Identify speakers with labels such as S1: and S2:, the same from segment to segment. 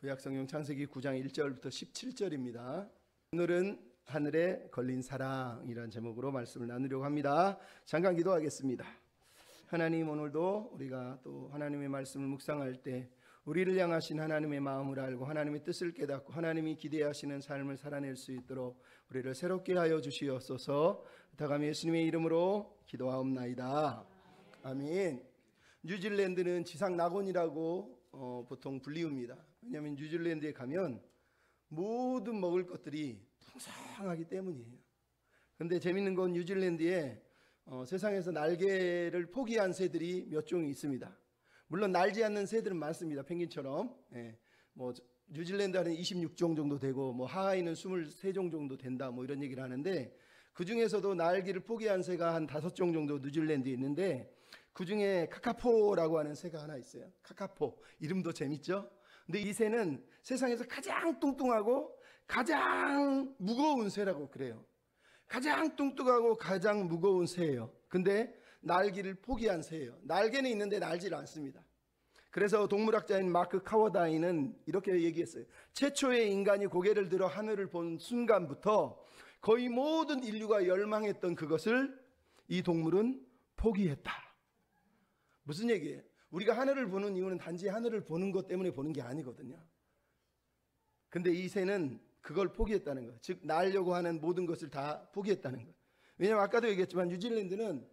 S1: 구약성경 창세기 9장 1절부터 17절입니다. 오늘은 하늘에 걸린 사랑이라는 제목으로 말씀을 나누려고 합니다. 잠깐 기도하겠습니다. 하나님, 오늘도 우리가 또 하나님의 말씀을 묵상할 때 우리를 향하신 하나님의 마음을 알고 하나님의 뜻을 깨닫고 하나님이 기대하시는 삶을 살아낼 수 있도록 우리를 새롭게 하여 주시옵소서. 부탁하며 예수님의 이름으로 기도하옵나이다. 아멘. 뉴질랜드는 지상 낙원이라고 보통 불리웁니다. 왜냐하면 뉴질랜드에 가면 모든 먹을 것들이 풍성하기 때문이에요. 그런데 재밌는 건 뉴질랜드에 세상에서 날개를 포기한 새들이 몇 종이 있습니다. 물론 날지 않는 새들은 많습니다. 펭귄처럼. 뉴질랜드 안에 26종 정도 되고 하와이는 23종 정도 된다 이런 얘기를 하는데, 그 중에서도 날개를 포기한 새가 한 5종 정도 뉴질랜드에 있는데, 그 중에 카카포라고 하는 새가 하나 있어요. 카카포. 이름도 재밌죠? 근데 이 새는 세상에서 가장 뚱뚱하고 가장 무거운 새라고 그래요. 가장 뚱뚱하고 가장 무거운 새예요. 근데 날기를 포기한 새예요. 날개는 있는데 날지를 않습니다. 그래서 동물학자인 마크 카워다이는 이렇게 얘기했어요. 최초의 인간이 고개를 들어 하늘을 본 순간부터 거의 모든 인류가 열망했던 그것을 이 동물은 포기했다. 무슨 얘기예요? 우리가 하늘을 보는 이유는 단지 하늘을 보는 것 때문에 보는 게 아니거든요. 근데 이 새는 그걸 포기했다는 거예요. 즉 날려고 하는 모든 것을 다 포기했다는 거예요. 왜냐하면 아까도 얘기했지만 뉴질랜드는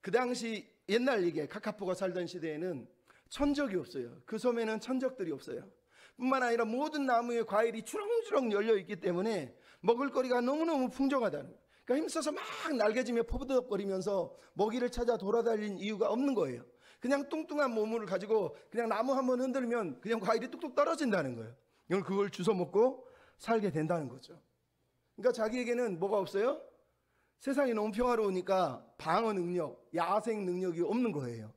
S1: 그 당시 옛날 얘기에 카카포가 살던 시대에는 천적이 없어요. 그 섬에는 천적들이 없어요. 뿐만 아니라 모든 나무에 과일이 주렁주렁 열려있기 때문에 먹을거리가 너무너무 풍족하다는 거예요. 그러니까 힘써서 막 날개지며 포부덕거리면서 먹이를 찾아 돌아다닐 이유가 없는 거예요. 그냥 뚱뚱한 몸을 가지고 그냥 나무 한번 흔들면 그냥 과일이 뚝뚝 떨어진다는 거예요. 그걸 주워 먹고 살게 된다는 거죠. 그러니까 자기에게는 뭐가 없어요? 세상이 너무 평화로우니까 방어 능력, 야생 능력이 없는 거예요.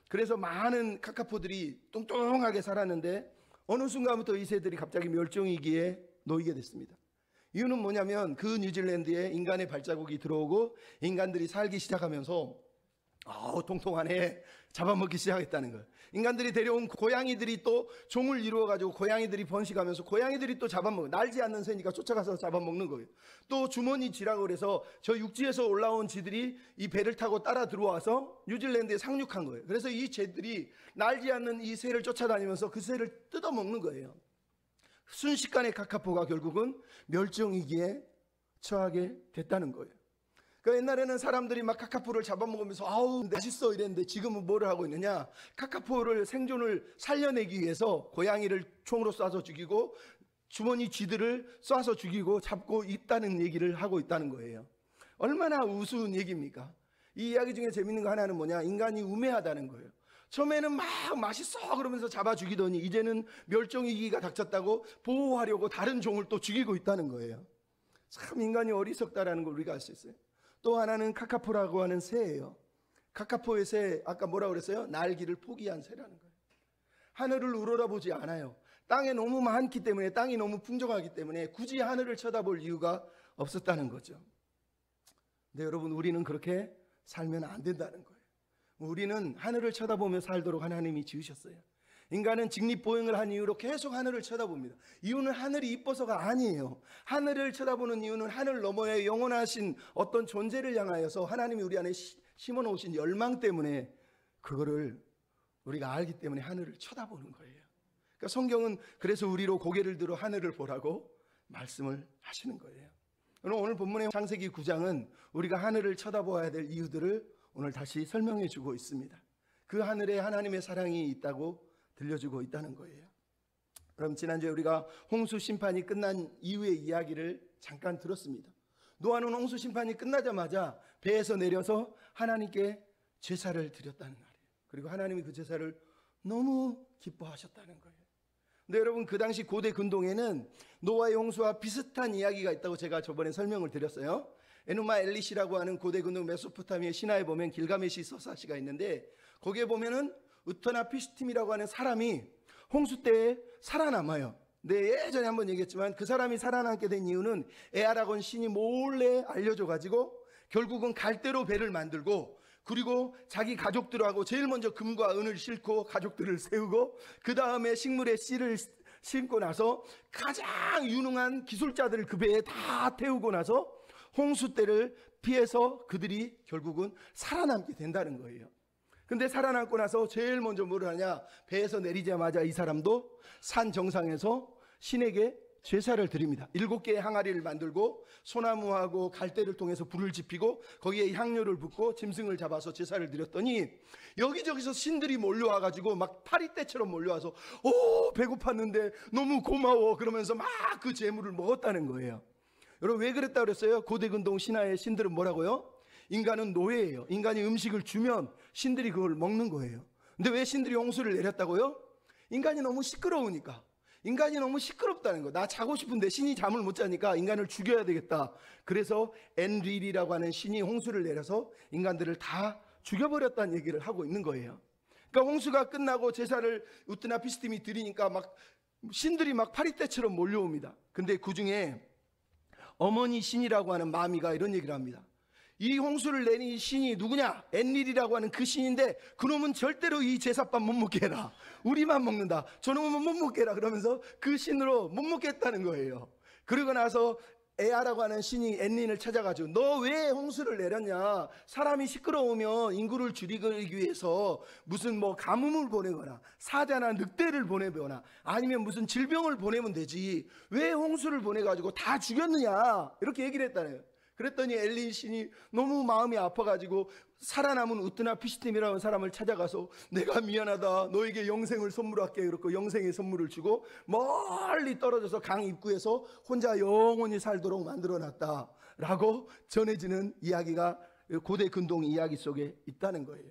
S1: 그래서 많은 카카포들이 뚱뚱하게 살았는데 어느 순간부터 이 새들이 갑자기 멸종위기에 놓이게 됐습니다. 이유는 뭐냐면 그 뉴질랜드에 인간의 발자국이 들어오고 인간들이 살기 시작하면서 통통하네 잡아먹기 시작했다는 거예요. 인간들이 데려온 고양이들이 또 종을 이루어가지고 고양이들이 번식하면서 고양이들이 또 잡아먹어요. 날지 않는 새니까 쫓아가서 잡아먹는 거예요. 또 주머니 쥐라고 그래서 저 육지에서 올라온 쥐들이 이 배를 타고 따라 들어와서 뉴질랜드에 상륙한 거예요. 그래서 이 쥐들이 날지 않는 이 새를 쫓아다니면서 그 새를 뜯어먹는 거예요. 순식간에 카카포가 결국은 멸종위기에 처하게 됐다는 거예요. 그러니까 옛날에는 사람들이 막 카카포를 잡아먹으면서 아우 맛있어 이랬는데 지금은 뭐를 하고 있느냐, 카카포를 생존을 살려내기 위해서 고양이를 총으로 쏴서 죽이고 주머니 쥐들을 쏴서 죽이고 잡고 있다는 얘기를 하고 있다는 거예요. 얼마나 우스운 얘기입니까? 이 이야기 중에 재밌는 거 하나는 뭐냐, 인간이 우매하다는 거예요. 처음에는 막 맛있어 그러면서 잡아 죽이더니 이제는 멸종위기가 닥쳤다고 보호하려고 다른 종을 또 죽이고 있다는 거예요. 참 인간이 어리석다라는 걸 우리가 알 수 있어요. 또 하나는 카카포라고 하는 새예요. 카카포의 새, 아까 뭐라고 그랬어요? 날기를 포기한 새라는 거예요. 하늘을 우러러보지 않아요. 땅에 너무 많기 때문에, 땅이 너무 풍족하기 때문에 굳이 하늘을 쳐다볼 이유가 없었다는 거죠. 근데 여러분, 우리는 그렇게 살면 안 된다는 거예요. 우리는 하늘을 쳐다보며 살도록 하나님이 지으셨어요. 인간은 직립보행을 한 이유로 계속 하늘을 쳐다봅니다. 이유는 하늘이 이뻐서가 아니에요. 하늘을 쳐다보는 이유는 하늘 너머에 영원하신 어떤 존재를 향하여서 하나님이 우리 안에 심어놓으신 열망 때문에, 그거를 우리가 알기 때문에 하늘을 쳐다보는 거예요. 그러니까 성경은 그래서 우리로 고개를 들어 하늘을 보라고 말씀을 하시는 거예요. 오늘 본문의 창세기 9장은 우리가 하늘을 쳐다보아야 될 이유들을 오늘 다시 설명해 주고 있습니다. 그 하늘에 하나님의 사랑이 있다고 들려주고 있다는 거예요. 그럼 지난주에 우리가 홍수 심판이 끝난 이후의 이야기를 잠깐 들었습니다. 노아는 홍수 심판이 끝나자마자 배에서 내려서 하나님께 제사를 드렸다는 말이에요. 그리고 하나님이 그 제사를 너무 기뻐하셨다는 거예요. 근데 여러분, 그 당시 고대 근동에는 노아의 홍수와 비슷한 이야기가 있다고 제가 저번에 설명을 드렸어요. 에누마 엘리시라고 하는 고대 근동 메소포타미아 신화에 보면 길가메시 서사시가 있는데, 거기에 보면은 우터나피시팀이라고 하는 사람이 홍수 때에 살아남아요. 근데 예전에 한번 얘기했지만 그 사람이 살아남게 된 이유는 에아라곤 신이 몰래 알려줘가지고 결국은 갈대로 배를 만들고, 그리고 자기 가족들하고 제일 먼저 금과 은을 싣고 가족들을 세우고, 그 다음에 식물의 씨를 심고 나서 가장 유능한 기술자들을 그 배에 다 태우고 나서 홍수대를 피해서 그들이 결국은 살아남게 된다는 거예요. 근데 살아남고 나서 제일 먼저 뭘 하냐, 배에서 내리자마자 이 사람도 산 정상에서 신에게 제사를 드립니다. 7개의 항아리를 만들고 소나무하고 갈대를 통해서 불을 지피고 거기에 향료를 붓고 짐승을 잡아서 제사를 드렸더니 여기저기서 신들이 몰려와가지고 막 파리떼처럼 몰려와서 배고팠는데 너무 고마워 그러면서 막 그 재물을 먹었다는 거예요. 여러분 왜 그랬다고 그랬어요? 고대근동 신화의 신들은 뭐라고요? 인간은 노예예요. 인간이 음식을 주면 신들이 그걸 먹는 거예요. 근데 왜 신들이 홍수를 내렸다고요? 인간이 너무 시끄러우니까. 인간이 너무 시끄럽다는 거. 나 자고 싶은데 신이 잠을 못 자니까 인간을 죽여야 되겠다. 그래서 엔릴이라고 하는 신이 홍수를 내려서 인간들을 다 죽여버렸다는 얘기를 하고 있는 거예요. 그러니까 홍수가 끝나고 제사를 우트나피스팀이 드리니까 막 신들이 막 파리떼처럼 몰려옵니다. 근데 그 중에 어머니 신이라고 하는 마미가 이런 얘기를 합니다. 이 홍수를 내린 이 신이 누구냐? 엔릴이라고 하는 그 신인데 그놈은 절대로 이 제사밥 못 먹게 해라. 우리만 먹는다. 저놈은 못 먹게 해라. 그러면서 그 신으로 못 먹겠다는 거예요. 그러고 나서 에아라고 하는 신이 엔린을 찾아가지고 너 왜 홍수를 내렸냐? 사람이 시끄러우면 인구를 줄이기 위해서 무슨 뭐 가뭄을 보내거나 사자나 늑대를 보내거나 아니면 무슨 질병을 보내면 되지 왜 홍수를 보내가지고 다 죽였느냐? 이렇게 얘기를 했다네요. 그랬더니 엘린 신이 너무 마음이 아파가지고 살아남은 우트나피스팀이라는 사람을 찾아가서 내가 미안하다 너에게 영생을 선물할게 그렇고 영생의 선물을 주고 멀리 떨어져서 강 입구에서 혼자 영원히 살도록 만들어놨다 라고 전해지는 이야기가 고대 근동 이야기 속에 있다는 거예요.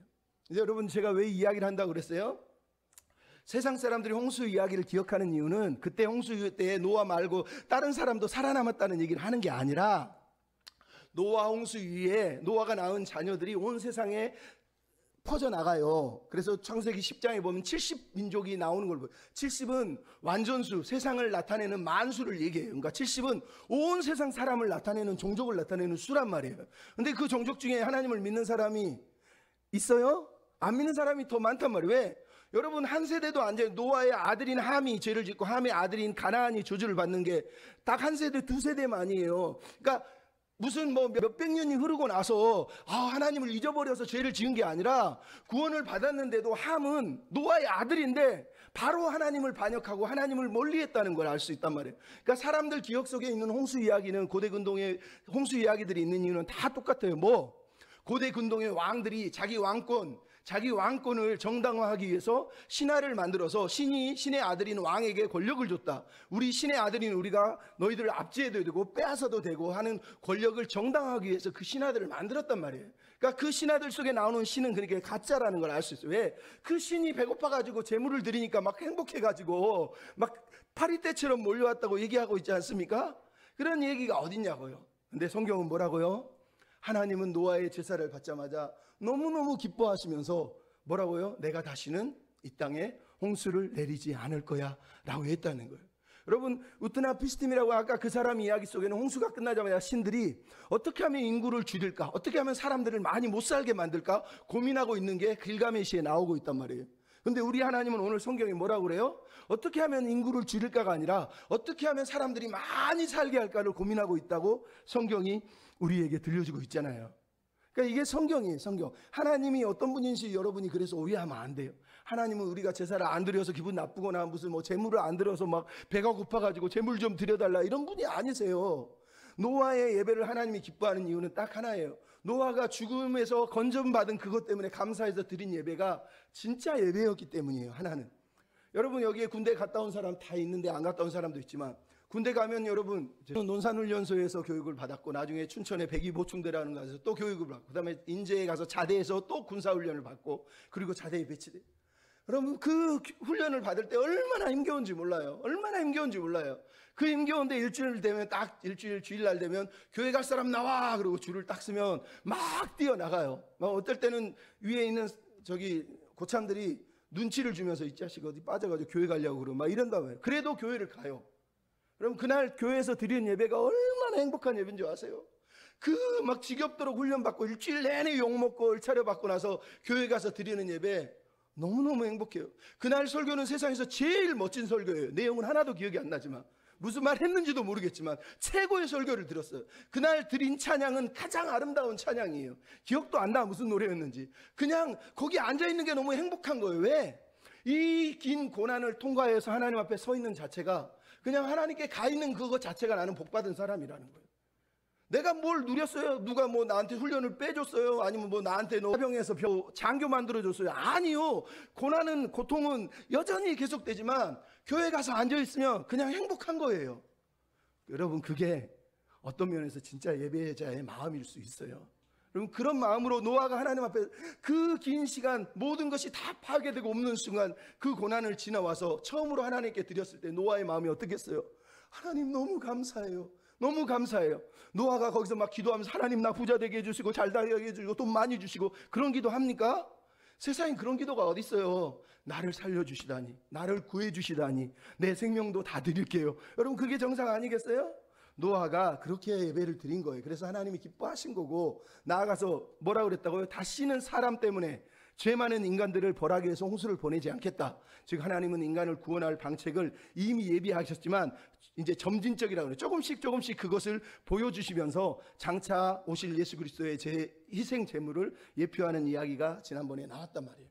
S1: 이제 여러분 제가 왜 이야기를 한다고 그랬어요? 세상 사람들이 홍수 이야기를 기억하는 이유는 그때 홍수 때에 노아 말고 다른 사람도 살아남았다는 얘기를 하는 게 아니라 노아 홍수 위에 노아가 낳은 자녀들이 온 세상에 퍼져나가요. 그래서 창세기 10장에 보면 70민족이 나오는 걸 보여요. 70은 완전수, 세상을 나타내는 만수를 얘기해요. 그러니까 70은 온 세상 사람을 나타내는 종족을 나타내는 수란 말이에요. 근데 그 종족 중에 하나님을 믿는 사람이 있어요? 안 믿는 사람이 더 많단 말이에요. 왜? 여러분 한 세대도 안 돼요. 노아의 아들인 함이 죄를 짓고 함의 아들인 가나안이 저주를 받는 게 딱 한 세대 두 세대만이에요. 그러니까 무슨 뭐 몇백 년이 흐르고 나서 하나님을 잊어버려서 죄를 지은 게 아니라 구원을 받았는데도 함은 노아의 아들인데 바로 하나님을 반역하고 하나님을 멀리했다는 걸 알 수 있단 말이에요. 그러니까 사람들 기억 속에 있는 홍수 이야기는 고대 근동의 홍수 이야기들이 있는 이유는 다 똑같아요. 뭐 고대 근동의 왕들이 자기 왕권을 정당화하기 위해서 신하를 만들어서 신의 아들인 왕에게 권력을 줬다. 우리 신의 아들인 우리가 너희들을 압제해도 되고 빼앗아도 되고 하는 권력을 정당화하기 위해서 그 신하들을 만들었단 말이에요. 그러니까 그 신하들 속에 나오는 신은 그렇게 가짜라는 걸 알 수 있어요. 왜? 그 신이 배고파가지고 재물을 드리니까 막 행복해가지고 막 파리떼처럼 몰려왔다고 얘기하고 있지 않습니까? 그런 얘기가 어딨냐고요. 근데 성경은 뭐라고요? 하나님은 노아의 제사를 받자마자 너무너무 기뻐하시면서 뭐라고요? 내가 다시는 이 땅에 홍수를 내리지 않을 거야 라고 했다는 거예요. 여러분 우트나피스팀이라고 아까 그 사람 이야기 속에는 홍수가 끝나자마자 신들이 어떻게 하면 인구를 줄일까, 어떻게 하면 사람들을 많이 못 살게 만들까 고민하고 있는 게 길가메시에 나오고 있단 말이에요. 근데 우리 하나님은 오늘 성경에 뭐라고 그래요? 어떻게 하면 인구를 줄일까가 아니라 어떻게 하면 사람들이 많이 살게 할까를 고민하고 있다고 성경이 우리에게 들려주고 있잖아요. 그러니까 이게 성경이에요. 성경. 하나님이 어떤 분인지 여러분이 그래서 오해하면 안 돼요. 하나님은 우리가 제사를 안 드려서 기분 나쁘거나 무슨 뭐 재물을 안 드려서 막 배가 고파가지고 재물 좀 드려달라 이런 분이 아니세요. 노아의 예배를 하나님이 기뻐하는 이유는 딱 하나예요. 노아가 죽음에서 건전받은 그것 때문에 감사해서 드린 예배가 진짜 예배였기 때문이에요. 하나는. 여러분 여기에 군대 갔다 온 사람 다 있는데 안 갔다 온 사람도 있지만 군대 가면 여러분 논산훈련소에서 교육을 받았고 나중에 춘천의 백이보충대라는 곳에서 또 교육을 받고 그다음에 인제에 가서 자대에서 또 군사훈련을 받고 그리고 자대에 배치돼. 여러분 그 훈련을 받을 때 얼마나 힘겨운지 몰라요. 얼마나 힘겨운지 몰라요. 그 힘겨운데 일주일 되면 딱 주일날 되면 교회 갈 사람 나와 그러고 줄을 딱 쓰면 막 뛰어나가요. 막 어떨 때는 위에 있는 저기 고참들이 눈치를 주면서 이 자식 어디 빠져가지고 교회 가려고 그러고 막 이런다고요. 그래도 교회를 가요. 그럼 그날 교회에서 드리는 예배가 얼마나 행복한 예배인 줄 아세요? 그 막 지겹도록 훈련받고 일주일 내내 욕먹고 얼차려 받고 나서 교회 가서 드리는 예배 너무너무 행복해요. 그날 설교는 세상에서 제일 멋진 설교예요. 내용은 하나도 기억이 안 나지만, 무슨 말 했는지도 모르겠지만 최고의 설교를 들었어요. 그날 드린 찬양은 가장 아름다운 찬양이에요. 기억도 안 나 무슨 노래였는지. 그냥 거기 앉아있는 게 너무 행복한 거예요. 왜? 이 긴 고난을 통과해서 하나님 앞에 서 있는 자체가, 그냥 하나님께 가 있는 그거 자체가 나는 복받은 사람이라는 거예요. 내가 뭘 누렸어요? 누가 뭐 나한테 훈련을 빼줬어요? 아니면 뭐 나한테 화병에서 장교 만들어줬어요? 아니요. 고난은, 고통은 여전히 계속되지만 교회 가서 앉아있으면 그냥 행복한 거예요. 여러분, 그게 어떤 면에서 진짜 예배자의 마음일 수 있어요. 여러분, 그런 마음으로 노아가 하나님 앞에 그 긴 시간 모든 것이 다 파괴되고 없는 순간 그 고난을 지나와서 처음으로 하나님께 드렸을 때 노아의 마음이 어떻겠어요? 하나님 너무 감사해요. 너무 감사해요. 노아가 거기서 막 기도하면서 하나님 나 부자 되게 해주시고 잘 되게 해주시고 돈 많이 주시고 그런 기도 합니까? 세상에 그런 기도가 어디 있어요? 나를 살려주시다니, 나를 구해주시다니, 내 생명도 다 드릴게요. 여러분, 그게 정상 아니겠어요? 노아가 그렇게 예배를 드린 거예요. 그래서 하나님이 기뻐하신 거고, 나아가서 뭐라 그랬다고요? 다시는 사람 때문에 죄 많은 인간들을 벌하기 위해서 홍수를 보내지 않겠다. 즉 하나님은 인간을 구원할 방책을 이미 예비하셨지만 이제 점진적이라고 해요. 조금씩 그것을 보여주시면서 장차 오실 예수 그리스도의 희생 제물을 예표하는 이야기가 지난번에 나왔단 말이에요.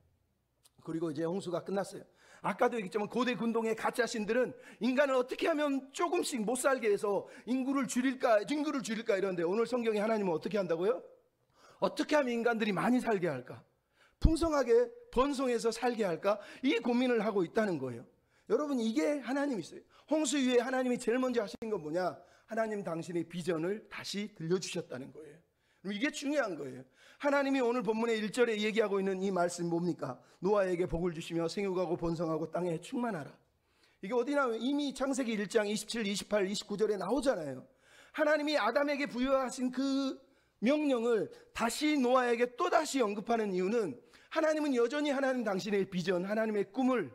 S1: 그리고 이제 홍수가 끝났어요. 아까도 얘기했지만 고대 근동의 가짜 신들은 인간을 어떻게 하면 조금씩 못 살게 해서 인구를 줄일까 이러는데, 오늘 성경에 하나님은 어떻게 한다고요? 어떻게 하면 인간들이 많이 살게 할까? 풍성하게 번성해서 살게 할까? 이 고민을 하고 있다는 거예요. 여러분, 이게 하나님이세요. 홍수 이후에 하나님이 제일 먼저 하신 건 뭐냐? 하나님 당신의 비전을 다시 들려주셨다는 거예요. 이게 중요한 거예요. 하나님이 오늘 본문의 1절에 얘기하고 있는 이 말씀 뭡니까? 노아에게 복을 주시며 생육하고 번성하고 땅에 충만하라. 이게 어디 나와요? 이미 창세기 1장 27, 28, 29절에 나오잖아요. 하나님이 아담에게 부여하신 그 명령을 다시 노아에게 또다시 언급하는 이유는, 하나님은 여전히 하나님 당신의 비전, 하나님의 꿈을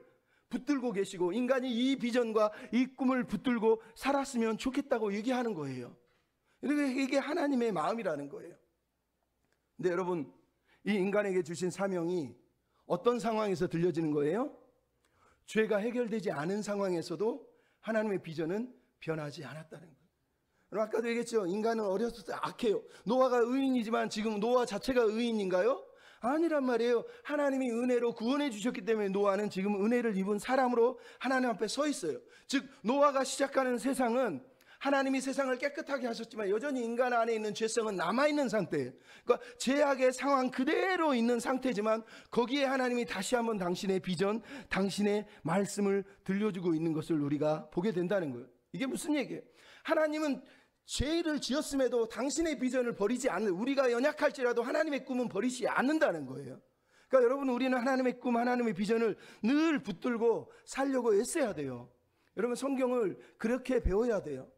S1: 붙들고 계시고 인간이 이 비전과 이 꿈을 붙들고 살았으면 좋겠다고 얘기하는 거예요. 이게 하나님의 마음이라는 거예요. 근데 여러분, 이 인간에게 주신 사명이 어떤 상황에서 들려지는 거예요? 죄가 해결되지 않은 상황에서도 하나님의 비전은 변하지 않았다는 거예요. 여러분, 아까도 얘기했죠. 인간은 어렸을 때 악해요. 노아가 의인이지만 지금 노아 자체가 의인인가요? 아니란 말이에요. 하나님이 은혜로 구원해 주셨기 때문에 노아는 지금 은혜를 입은 사람으로 하나님 앞에 서 있어요. 즉 노아가 시작하는 세상은, 하나님이 세상을 깨끗하게 하셨지만 여전히 인간 안에 있는 죄성은 남아있는 상태예요. 그러니까 죄악의 상황 그대로 있는 상태지만 거기에 하나님이 다시 한번 당신의 비전, 당신의 말씀을 들려주고 있는 것을 우리가 보게 된다는 거예요. 이게 무슨 얘기예요? 하나님은 죄를 지었음에도 당신의 비전을 버리지 않는, 우리가 연약할지라도 하나님의 꿈은 버리지 않는다는 거예요. 그러니까 여러분, 우리는 하나님의 꿈, 하나님의 비전을 늘 붙들고 살려고 애써야 돼요. 여러분, 성경을 그렇게 배워야 돼요.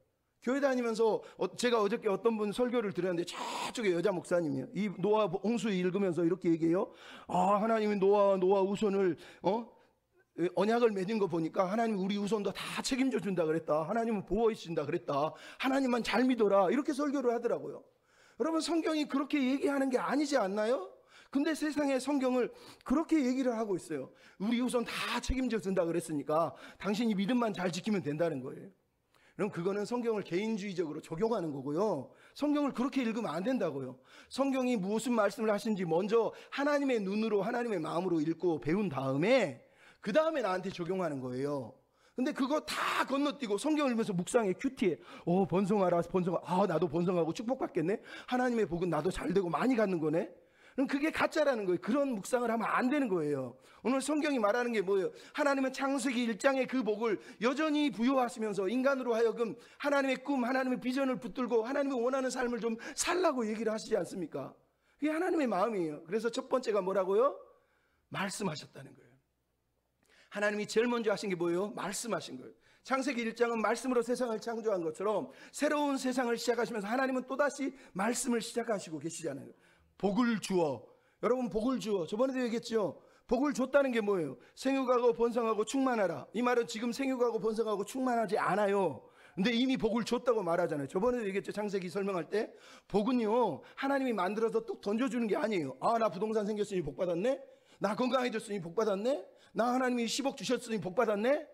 S1: 교회 다니면서 제가 어저께 어떤 분 설교를 들었는데, 저쪽에 여자 목사님이에요. 이 노아 홍수 읽으면서 이렇게 얘기해요. 하나님이 노아 우손을 언약을 맺은 거 보니까 하나님 우리 우손도 다 책임져 준다 그랬다. 하나님은 보호해 주신다 그랬다. 하나님만 잘 믿어라. 이렇게 설교를 하더라고요. 여러분, 성경이 그렇게 얘기하는 게 아니지 않나요? 근데 세상의 성경을 그렇게 얘기를 하고 있어요. 우리 우선 다 책임져 준다 그랬으니까 당신이 믿음만 잘 지키면 된다는 거예요. 그럼 그거는 성경을 개인주의적으로 적용하는 거고요. 성경을 그렇게 읽으면 안 된다고요. 성경이 무슨 말씀을 하시는지 먼저 하나님의 눈으로, 하나님의 마음으로 읽고 배운 다음에 그 다음에 나한테 적용하는 거예요. 근데 그거 다 건너뛰고 성경을 읽으면서 묵상해, 큐티해. 번성하라, 나도 번성하고 축복받겠네. 하나님의 복은 나도 잘되고 많이 갖는 거네. 그럼 그게 가짜라는 거예요. 그런 묵상을 하면 안 되는 거예요. 오늘 성경이 말하는 게 뭐예요? 하나님은 창세기 1장의 그 복을 여전히 부여하시면서 인간으로 하여금 하나님의 꿈, 하나님의 비전을 붙들고 하나님이 원하는 삶을 좀 살라고 얘기를 하시지 않습니까? 그게 하나님의 마음이에요. 그래서 첫 번째가 뭐라고요? 말씀하셨다는 거예요. 하나님이 제일 먼저 하신 게 뭐예요? 말씀하신 거예요. 창세기 1장은 말씀으로 세상을 창조한 것처럼 새로운 세상을 시작하시면서 하나님은 또다시 말씀을 시작하시고 계시잖아요. 복을 주어. 여러분, 복을 주어. 저번에도 얘기했죠. 복을 줬다는 게 뭐예요? 생육하고 번성하고 충만하라. 이 말은 지금 생육하고 번성하고 충만하지 않아요. 근데 이미 복을 줬다고 말하잖아요. 저번에도 얘기했죠. 창세기 설명할 때 복은요, 하나님이 만들어서 뚝 던져주는 게 아니에요. 나 부동산 생겼으니 복 받았네. 나 건강해졌으니 복 받았네? 나 하나님이 10억 주셨으니 복 받았네?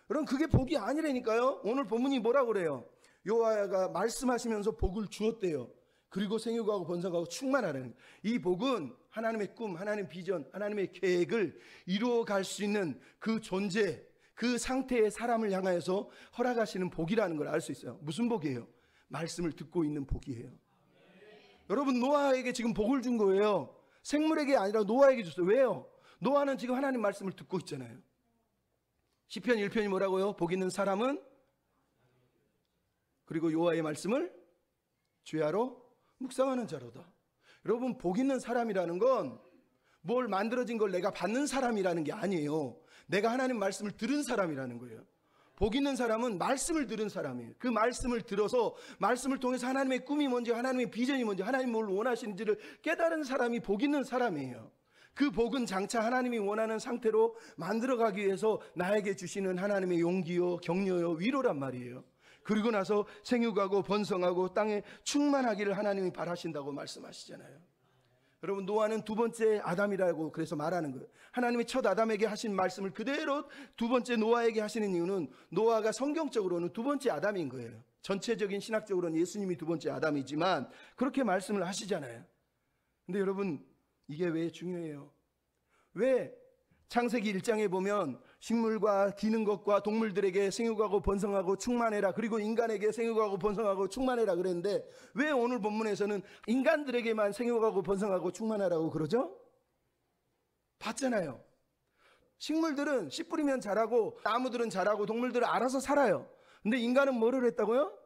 S1: 그럼 그게 복이 아니라니까요. 오늘 본문이 뭐라고 그래요? 여호와가 말씀하시면서 복을 주었대요. 그리고 생육하고 번성하고 충만하라는, 이 복은 하나님의 꿈, 하나님의 비전, 하나님의 계획을 이루어갈 수 있는 그 존재, 그 상태의 사람을 향하여서 허락하시는 복이라는 걸 알 수 있어요. 무슨 복이에요? 말씀을 듣고 있는 복이에요. 여러분, 노아에게 지금 복을 준 거예요. 생물에게 아니라 노아에게 줬어요. 왜요? 노아는 지금 하나님 말씀을 듣고 있잖아요. 시편 1편이 뭐라고요? 복 있는 사람은, 그리고 여호와의 말씀을 주야로 묵상하는 자로다. 여러분, 복 있는 사람이라는 건 뭘 만들어진 걸 내가 받는 사람이라는 게 아니에요. 내가 하나님 말씀을 들은 사람이라는 거예요. 복 있는 사람은 말씀을 들은 사람이에요. 그 말씀을 들어서 말씀을 통해서 하나님의 꿈이 뭔지, 하나님의 비전이 뭔지, 하나님 뭘 원하시는지를 깨달은 사람이 복 있는 사람이에요. 그 복은 장차 하나님이 원하는 상태로 만들어가기 위해서 나에게 주시는 하나님의 용기요, 격려요, 위로란 말이에요. 그리고 나서 생육하고 번성하고 땅에 충만하기를 하나님이 바라신다고 말씀하시잖아요. 여러분, 노아는 두 번째 아담이라고 그래서 말하는 거예요. 하나님이 첫 아담에게 하신 말씀을 그대로 두 번째 노아에게 하시는 이유는 노아가 성경적으로는 두 번째 아담인 거예요. 전체적인 신학적으로는 예수님이 두 번째 아담이지만 그렇게 말씀을 하시잖아요. 근데 여러분, 이게 왜 중요해요? 왜 창세기 1장에 보면 식물과 기는 것과 동물들에게 생육하고 번성하고 충만해라, 그리고 인간에게 생육하고 번성하고 충만해라 그랬는데 왜 오늘 본문에서는 인간들에게만 생육하고 번성하고 충만하라고 그러죠? 봤잖아요. 식물들은 씨 뿌리면 자라고, 나무들은 자라고, 동물들은 알아서 살아요. 근데 인간은 뭐를 했다고요?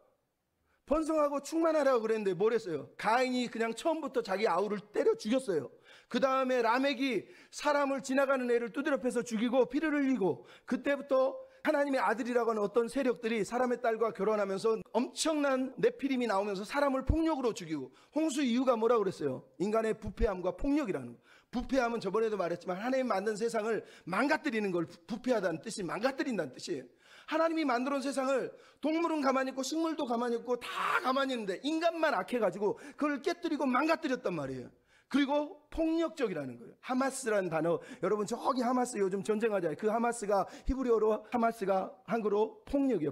S1: 번성하고 충만하라고 그랬는데 뭘 했어요? 가인이 그냥 처음부터 자기 아우를 때려 죽였어요. 그 다음에 라멕이 사람을, 지나가는 애를 두드려 패서 죽이고 피를 흘리고, 그때부터 하나님의 아들이라고 하는 어떤 세력들이 사람의 딸과 결혼하면서 엄청난 네피림이 나오면서 사람을 폭력으로 죽이고, 홍수 이유가 뭐라고 그랬어요? 인간의 부패함과 폭력이라는 거. 부패함은 저번에도 말했지만 하나님 만든 세상을 망가뜨리는 걸 부패하다는 뜻이, 망가뜨린다는 뜻이에요. 하나님이 만들어온 세상을 동물은 가만히 있고 식물도 가만히 있고 다 가만히 있는데 인간만 악해가지고 그걸 깨뜨리고 망가뜨렸단 말이에요. 그리고 폭력적이라는 거예요. 하마스라는 단어, 여러분 저기 하마스 요즘 전쟁하잖아요. 그 하마스가 히브리어로, 하마스가 한글로 폭력이에요.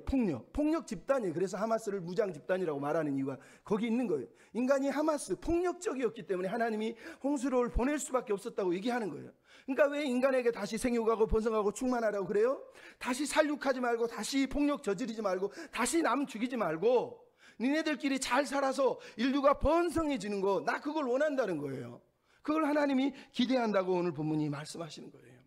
S1: 폭력 집단이에요. 그래서 하마스를 무장 집단이라고 말하는 이유가 거기 있는 거예요. 인간이 하마스, 폭력적이었기 때문에 하나님이 홍수를 보낼 수밖에 없었다고 얘기하는 거예요. 그러니까 왜 인간에게 다시 생육하고 번성하고 충만하라고 그래요? 다시 살육하지 말고, 다시 폭력 저지르지 말고, 다시 남 죽이지 말고 니네들끼리 잘 살아서 인류가 번성해지는 거, 나 그걸 원한다는 거예요. 그걸 하나님이 기대한다고 오늘 본문이 말씀하시는 거예요.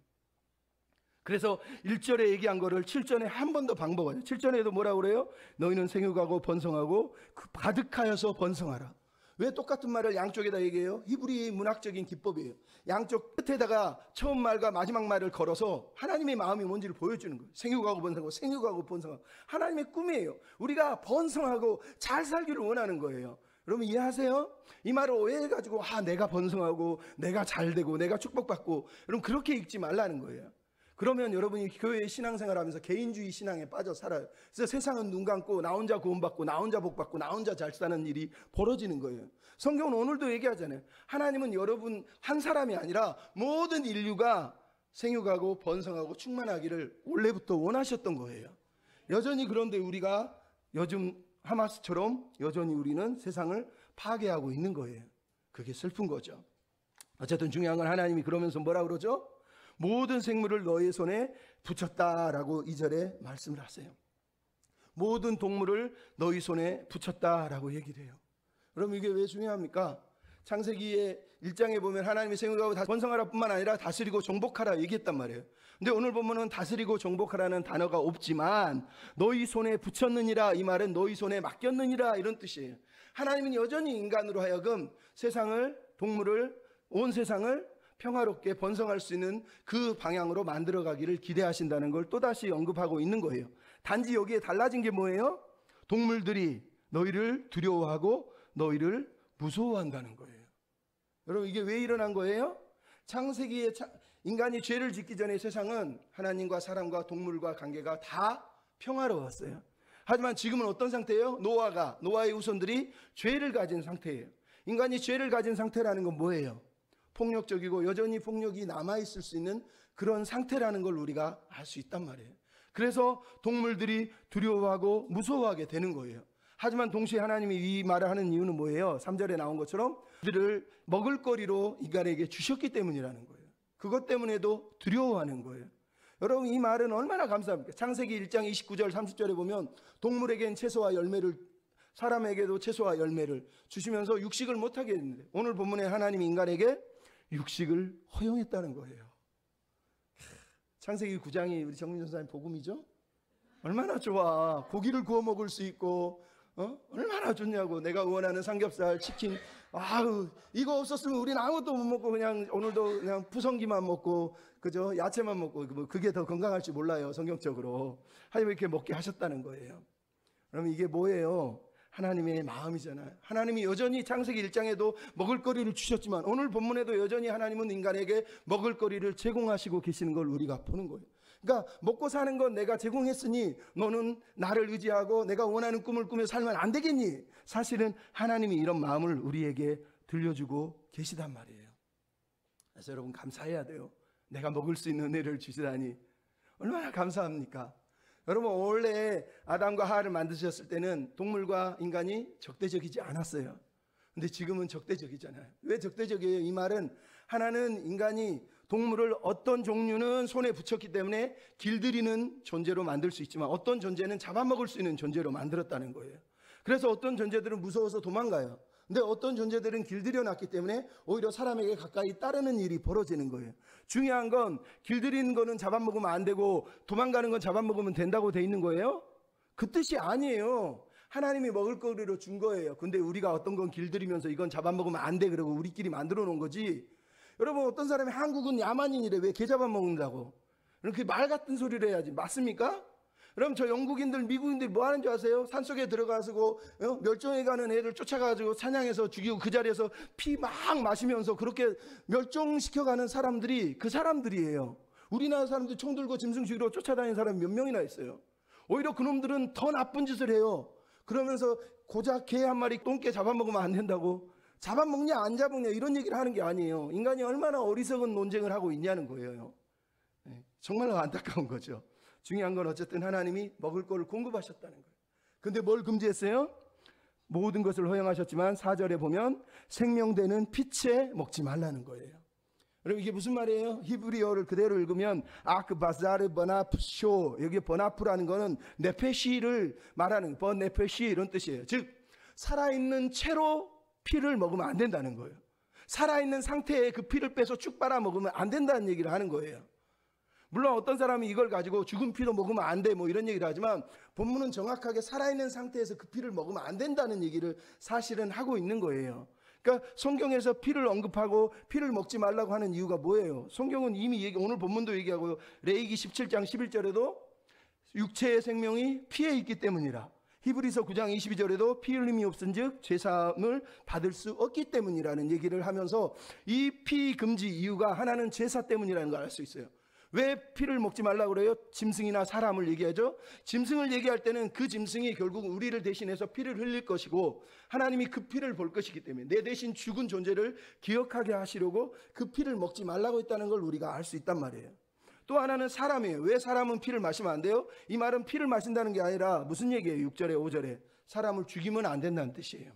S1: 그래서 1절에 얘기한 거를 7절에 한 번 더 반복하죠. 7절에도 뭐라고 그래요? 너희는 생육하고 번성하고 가득하여서 번성하라. 왜 똑같은 말을 양쪽에다 얘기해요? 히브리 문학적인 기법이에요. 양쪽 끝에다가 처음 말과 마지막 말을 걸어서 하나님의 마음이 뭔지를 보여주는 거예요. 생육하고 번성하고, 생육하고 번성하고. 하나님의 꿈이에요. 우리가 번성하고 잘 살기를 원하는 거예요. 여러분 이해하세요? 이 말을 오해해가지고 내가 번성하고 내가 잘되고 내가 축복받고, 여러분 그렇게 읽지 말라는 거예요. 그러면 여러분이 교회의 신앙생활하면서 개인주의 신앙에 빠져 살아요. 그래서 세상은 눈 감고 나 혼자 구원받고 나 혼자 복받고 나 혼자 잘 사는 일이 벌어지는 거예요. 성경은 오늘도 얘기하잖아요. 하나님은 여러분 한 사람이 아니라 모든 인류가 생육하고 번성하고 충만하기를 원래부터 원하셨던 거예요. 여전히 그런데 우리가 요즘 하마스처럼 여전히 우리는 세상을 파괴하고 있는 거예요. 그게 슬픈 거죠. 어쨌든 중요한 건 하나님이 그러면서 뭐라 그러죠? 모든 생물을 너의 손에 붙였다라고 2절에 말씀을 하세요. 모든 동물을 너희 손에 붙였다라고 얘기를 해요. 그럼 이게 왜 중요합니까? 창세기의 1장에 보면 하나님이 생육하고 번성하라 뿐만 아니라 다스리고 정복하라 얘기했단 말이에요. 근데 오늘 보면은 다스리고 정복하라는 단어가 없지만 너희 손에 붙였느니라, 이 말은 너희 손에 맡겼느니라 이런 뜻이에요. 하나님은 여전히 인간으로 하여금 세상을, 동물을, 온 세상을 평화롭게 번성할 수 있는 그 방향으로 만들어가기를 기대하신다는 걸 또다시 언급하고 있는 거예요. 단지 여기에 달라진 게 뭐예요? 동물들이 너희를 두려워하고 너희를 무서워한다는 거예요. 여러분 이게 왜 일어난 거예요? 창세기에 인간이 죄를 짓기 전에 세상은 하나님과 사람과 동물과 관계가 다 평화로웠어요. 하지만 지금은 어떤 상태예요? 노아의 후손들이 죄를 가진 상태예요. 인간이 죄를 가진 상태라는 건 뭐예요? 폭력적이고 여전히 폭력이 남아있을 수 있는 그런 상태라는 걸 우리가 알 수 있단 말이에요. 그래서 동물들이 두려워하고 무서워하게 되는 거예요. 하지만 동시에 하나님이 이 말을 하는 이유는 뭐예요? 3절에 나온 것처럼 그들을 먹을거리로 인간에게 주셨기 때문이라는 거예요. 그것 때문에도 두려워하는 거예요. 여러분, 이 말은 얼마나 감사합니까? 창세기 1장 29절 30절에 보면 동물에겐 채소와 열매를, 사람에게도 채소와 열매를 주시면서 육식을 못하게 했는데, 오늘 본문에 하나님이 인간에게 육식을 허용했다는 거예요. 창세기 9장이 우리 정민 전사님 복음이죠? 얼마나 좋아. 고기를 구워 먹을 수 있고, 얼마나 좋냐고. 내가 원하는 삼겹살, 치킨, 아우, 이거 없었으면 우리는 아무것도 못 먹고 그냥 오늘도 그냥 푸성기만 먹고, 그죠? 야채만 먹고, 그게 더 건강할지 몰라요, 성경적으로. 하나님 이렇게 먹게 하셨다는 거예요. 그럼 이게 뭐예요? 하나님의 마음이잖아요. 하나님이 여전히 창세기 1장에도 먹을거리를 주셨지만 오늘 본문에도 여전히 하나님은 인간에게 먹을거리를 제공하시고 계시는 걸 우리가 보는 거예요. 그러니까 먹고 사는 건 내가 제공했으니 너는 나를 의지하고 내가 원하는 꿈을 꾸며 살면 안 되겠니? 사실은 하나님이 이런 마음을 우리에게 들려주고 계시단 말이에요. 그래서 여러분, 감사해야 돼요. 내가 먹을 수 있는 은혜를 주시다니 얼마나 감사합니까? 여러분, 원래 아담과 하와를 만드셨을 때는 동물과 인간이 적대적이지 않았어요. 근데 지금은 적대적이잖아요. 왜 적대적이에요? 이 말은 하나는 인간이 동물을 어떤 종류는 손에 붙였기 때문에 길들이는 존재로 만들 수 있지만 어떤 존재는 잡아먹을 수 있는 존재로 만들었다는 거예요. 그래서 어떤 존재들은 무서워서 도망가요. 근데 어떤 존재들은 길들여 놨기 때문에 오히려 사람에게 가까이 따르는 일이 벌어지는 거예요. 중요한 건 길들이는 거는 잡아먹으면 안 되고 도망가는 건 잡아먹으면 된다고 돼 있는 거예요? 그 뜻이 아니에요. 하나님이 먹을 거리로 준 거예요. 근데 우리가 어떤 건 길들이면서 이건 잡아먹으면 안 돼 그러고 우리끼리 만들어 놓은 거지. 여러분, 어떤 사람이 한국은 야만인이래. 왜 개 잡아먹는다고? 이렇게 말 같은 소리를 해야지. 맞습니까? 그럼 저 영국인들, 미국인들 뭐 하는 줄 아세요? 산속에 들어가서 멸종해가는 애들 쫓아가지고 사냥해서 죽이고 그 자리에서 피 막 마시면서 그렇게 멸종시켜가는 사람들이 그 사람들이에요. 우리나라 사람들이 총 들고 짐승 죽이러 쫓아다니는 사람이 몇 명이나 있어요. 오히려 그놈들은 더 나쁜 짓을 해요. 그러면서 고작 개 한 마리 똥개 잡아먹으면 안 된다고, 잡아먹냐 안 잡먹냐 이런 얘기를 하는 게 아니에요. 인간이 얼마나 어리석은 논쟁을 하고 있냐는 거예요. 정말로 안타까운 거죠. 중요한 건 어쨌든 하나님이 먹을 거를 공급하셨다는 거예요. 근데 뭘 금지했어요? 모든 것을 허용하셨지만 4절에 보면 생명되는 피채 먹지 말라는 거예요. 여러분, 이게 무슨 말이에요? 히브리어를 그대로 읽으면 아크바자르 버나프쇼, 여기 버나프라는 거는 네페시를 말하는 버네페시 이런 뜻이에요. 즉 살아있는 채로 피를 먹으면 안 된다는 거예요. 살아있는 상태에 그 피를 빼서 쭉 빨아 먹으면 안 된다는 얘기를 하는 거예요. 물론 어떤 사람이 이걸 가지고 죽은 피도 먹으면 안 돼 뭐 이런 얘기를 하지만 본문은 정확하게 살아있는 상태에서 그 피를 먹으면 안 된다는 얘기를 사실은 하고 있는 거예요. 그러니까 성경에서 피를 언급하고 피를 먹지 말라고 하는 이유가 뭐예요? 성경은 이미 오늘 본문도 얘기하고 레위기 17장 11절에도 육체의 생명이 피에 있기 때문이라, 히브리서 9장 22절에도 피 흘림이 없은즉 죄사함을 받을 수 없기 때문이라는 얘기를 하면서 이 피 금지 이유가 하나는 제사 때문이라는 걸 알 수 있어요. 왜 피를 먹지 말라고 그래요? 짐승이나 사람을 얘기하죠. 짐승을 얘기할 때는 그 짐승이 결국 우리를 대신해서 피를 흘릴 것이고 하나님이 그 피를 볼 것이기 때문에 내 대신 죽은 존재를 기억하게 하시려고 그 피를 먹지 말라고 했다는 걸 우리가 알 수 있단 말이에요. 또 하나는 사람이에요. 왜 사람은 피를 마시면 안 돼요? 이 말은 피를 마신다는 게 아니라 무슨 얘기예요? 6절에 5절에 사람을 죽이면 안 된다는 뜻이에요.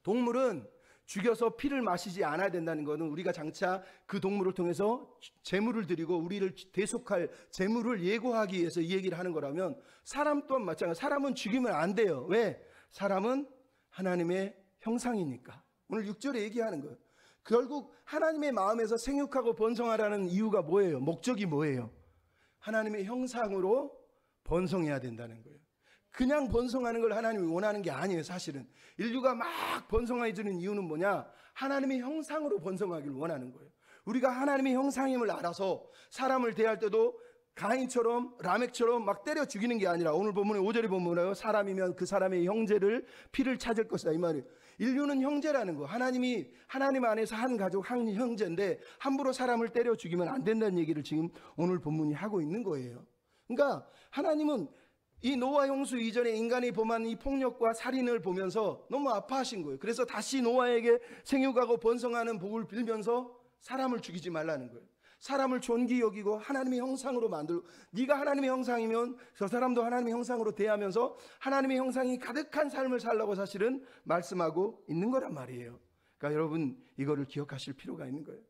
S1: 동물은 죽여서 피를 마시지 않아야 된다는 것은 우리가 장차 그 동물을 통해서 제물을 드리고 우리를 대속할 제물을 예고하기 위해서 이 얘기를 하는 거라면 사람 또한 마찬가지로 사람은 죽이면 안 돼요. 왜? 사람은 하나님의 형상이니까. 오늘 6절에 얘기하는 거예요. 결국 하나님의 마음에서 생육하고 번성하라는 이유가 뭐예요? 목적이 뭐예요? 하나님의 형상으로 번성해야 된다는 거예요. 그냥 번성하는 걸 하나님이 원하는 게 아니에요. 사실은 인류가 막 번성해지는 이유는 뭐냐? 하나님의 형상으로 번성하기를 원하는 거예요. 우리가 하나님의 형상임을 알아서 사람을 대할 때도 가인처럼 라멕처럼 막 때려 죽이는 게 아니라 오늘 본문에 5절에 보면 사람이면 그 사람의 형제를 피를 찾을 것이다 이 말이에요. 인류는 형제라는 거, 하나님이 하나님 안에서 한 가족 한 형제인데 함부로 사람을 때려 죽이면 안 된다는 얘기를 지금 오늘 본문이 하고 있는 거예요. 그러니까 하나님은 이 노아 홍수 이전에 인간이 범한 이 폭력과 살인을 보면서 너무 아파하신 거예요. 그래서 다시 노아에게 생육하고 번성하는 복을 빌면서 사람을 죽이지 말라는 거예요. 사람을 존귀 여기고 하나님의 형상으로 만들고, 네가 하나님의 형상이면 저 사람도 하나님의 형상으로 대하면서 하나님의 형상이 가득한 삶을 살라고 사실은 말씀하고 있는 거란 말이에요. 그러니까 여러분 이거를 기억하실 필요가 있는 거예요.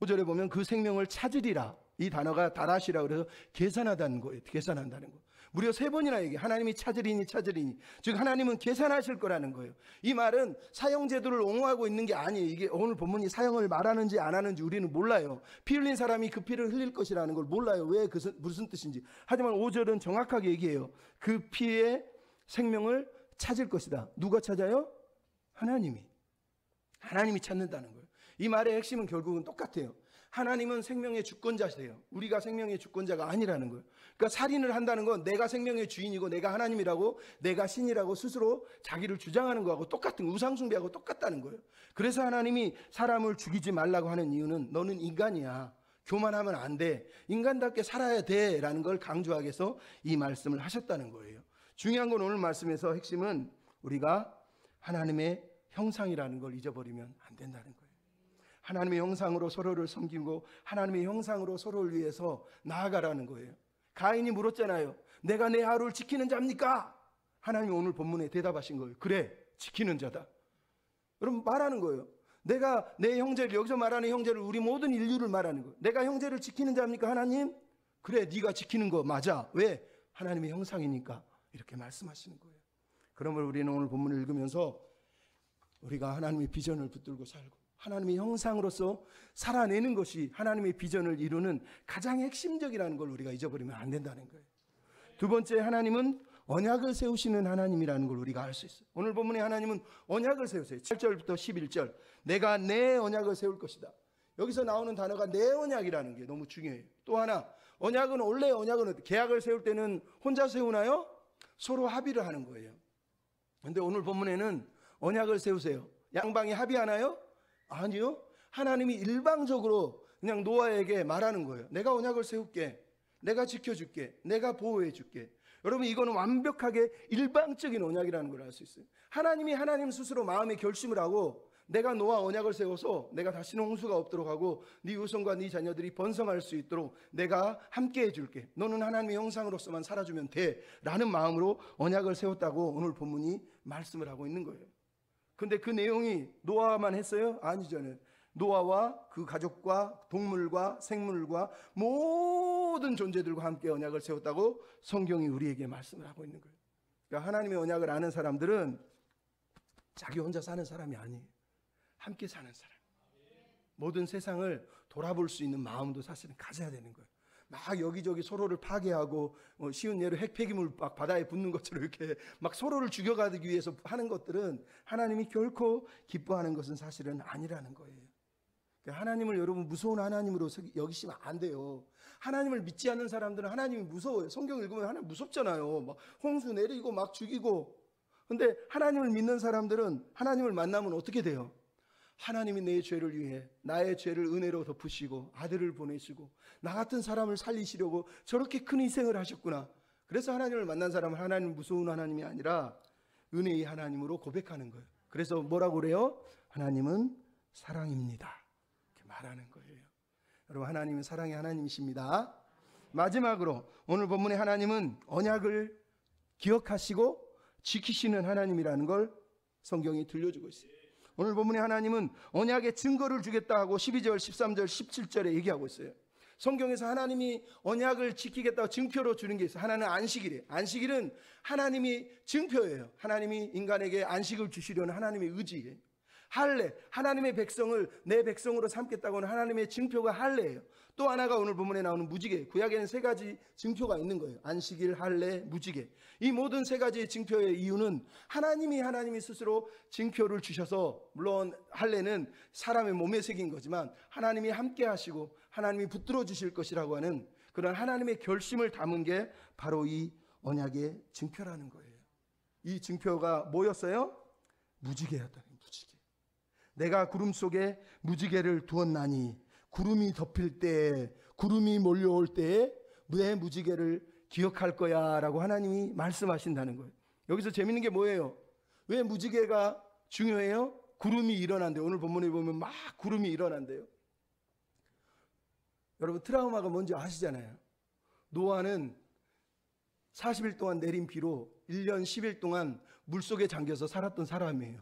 S1: 5절에 보면 그 생명을 찾으리라, 이 단어가 다라시라 그래서 계산하다는 거예요. 계산한다는 거. 무려 3번이나 얘기해. 하나님이 찾으리니 찾으리니, 즉 하나님은 계산하실 거라는 거예요. 이 말은 사형제도를 옹호하고 있는 게 아니에요. 이게 오늘 본문이 사형을 말하는지 안 하는지 우리는 몰라요. 피 흘린 사람이 그 피를 흘릴 것이라는 걸 몰라요. 왜 무슨 뜻인지. 하지만 5절은 정확하게 얘기해요. 그 피의 생명을 찾을 것이다. 누가 찾아요? 하나님이 찾는다는 거예요. 이 말의 핵심은 결국은 똑같아요. 하나님은 생명의 주권자세요. 우리가 생명의 주권자가 아니라는 거예요. 그러니까 살인을 한다는 건 내가 생명의 주인이고 내가 하나님이라고, 내가 신이라고 스스로 자기를 주장하는 거하고 똑같은, 우상숭배하고 똑같다는 거예요. 그래서 하나님이 사람을 죽이지 말라고 하는 이유는 너는 인간이야, 교만하면 안 돼, 인간답게 살아야 돼 라는 걸 강조하기 위해서 이 말씀을 하셨다는 거예요. 중요한 건 오늘 말씀에서 핵심은 우리가 하나님의 형상이라는 걸 잊어버리면 안 된다는 거예요. 하나님의 형상으로 서로를 섬기고 하나님의 형상으로 서로를 위해서 나아가라는 거예요. 가인이 물었잖아요. 내가 내 하루를 지키는 자입니까? 하나님이 오늘 본문에 대답하신 거예요. 그래, 지키는 자다. 여러분 말하는 거예요. 내가 내 형제를, 여기서 말하는 형제를 우리 모든 인류를 말하는 거예요. 내가 형제를 지키는 자입니까 하나님? 그래, 네가 지키는 거 맞아. 왜? 하나님의 형상이니까. 이렇게 말씀하시는 거예요. 그러므로 우리는 오늘 본문을 읽으면서 우리가 하나님의 비전을 붙들고 살고 하나님의 형상으로서 살아내는 것이 하나님의 비전을 이루는 가장 핵심적이라는 걸 우리가 잊어버리면 안 된다는 거예요. 두 번째, 하나님은 언약을 세우시는 하나님이라는 걸 우리가 알 수 있어요. 오늘 본문에 하나님은 언약을 세우세요. 7절부터 11절. 내가 내 언약을 세울 것이다. 여기서 나오는 단어가 내 언약이라는 게 너무 중요해요. 또 하나, 언약은 원래 언약은 계약을 세울 때는 혼자 세우나요? 서로 합의를 하는 거예요. 그런데 오늘 본문에는 언약을 세우세요. 양방이 합의하나요? 아니요. 하나님이 일방적으로 그냥 노아에게 말하는 거예요. 내가 언약을 세울게, 내가 지켜줄게, 내가 보호해줄게. 여러분 이거는 완벽하게 일방적인 언약이라는 걸 알 수 있어요. 하나님이 하나님 스스로 마음의 결심을 하고 내가 너와 언약을 세워서 내가 다시는 홍수가 없도록 하고 네 후손과 네 자녀들이 번성할 수 있도록 내가 함께 해줄게. 너는 하나님의 형상으로서만 살아주면 돼 라는 마음으로 언약을 세웠다고 오늘 본문이 말씀을 하고 있는 거예요. 근데 그 내용이 노아만 했어요? 아니죠. 노아와 그 가족과 동물과 생물과 모든 존재들과 함께 언약을 세웠다고 성경이 우리에게 말씀을 하고 있는 거예요. 그러니까 하나님의 언약을 아는 사람들은 자기 혼자 사는 사람이 아니에요. 함께 사는 사람. 모든 세상을 돌아볼 수 있는 마음도 사실은 가져야 되는 거예요. 막 여기저기 서로를 파괴하고 쉬운 예로 핵 폐기물 막 바다에 붓는 것처럼 이렇게 막 서로를 죽여가기 위해서 하는 것들은 하나님이 결코 기뻐하는 것은 사실은 아니라는 거예요. 하나님을 여러분 무서운 하나님으로 여기시면 안 돼요. 하나님을 믿지 않는 사람들은 하나님이 무서워요. 성경 읽으면 하나님 무섭잖아요. 막 홍수 내리고 막 죽이고. 근데 하나님을 믿는 사람들은 하나님을 만나면 어떻게 돼요? 하나님이 내 죄를 위해 나의 죄를 은혜로 덮으시고 아들을 보내시고 나 같은 사람을 살리시려고 저렇게 큰 희생을 하셨구나. 그래서 하나님을 만난 사람은 하나님 무서운 하나님이 아니라 은혜의 하나님으로 고백하는 거예요. 그래서 뭐라고 그래요? 하나님은 사랑입니다. 이렇게 말하는 거예요. 여러분 하나님은 사랑의 하나님이십니다. 마지막으로 오늘 본문의 하나님은 언약을 기억하시고 지키시는 하나님이라는 걸 성경이 들려주고 있어요. 오늘 본문의 하나님은 언약의 증거를 주겠다 하고 12절, 13절, 17절에 얘기하고 있어요. 성경에서 하나님이 언약을 지키겠다고 증표로 주는 게 있어요. 하나는 안식일이에요. 안식일은 하나님이 증표예요. 하나님이 인간에게 안식을 주시려는 하나님의 의지예요. 할례, 하나님의 백성을 내 백성으로 삼겠다고 하는 하나님의 증표가 할례예요. 또 하나가 오늘 본문에 나오는 무지개. 구약에는 3가지 증표가 있는 거예요. 안식일, 할례, 무지개. 이 모든 3가지의 증표의 이유는 하나님이 스스로 증표를 주셔서, 물론 할례는 사람의 몸에 새긴 거지만 하나님이 함께 하시고 하나님이 붙들어 주실 것이라고 하는 그런 하나님의 결심을 담은 게 바로 이 언약의 증표라는 거예요. 이 증표가 뭐였어요? 무지개였다는 거예요. 무지개. 내가 구름 속에 무지개를 두었나니 구름이 덮일 때, 구름이 몰려올 때에 내 무지개를 기억할 거야 라고 하나님이 말씀하신다는 거예요. 여기서 재밌는 게 뭐예요? 왜 무지개가 중요해요? 구름이 일어난대요. 오늘 본문에 보면 막 구름이 일어난대요. 여러분 트라우마가 뭔지 아시잖아요. 노아는 40일 동안 내린 비로 1년 10일 동안 물속에 잠겨서 살았던 사람이에요.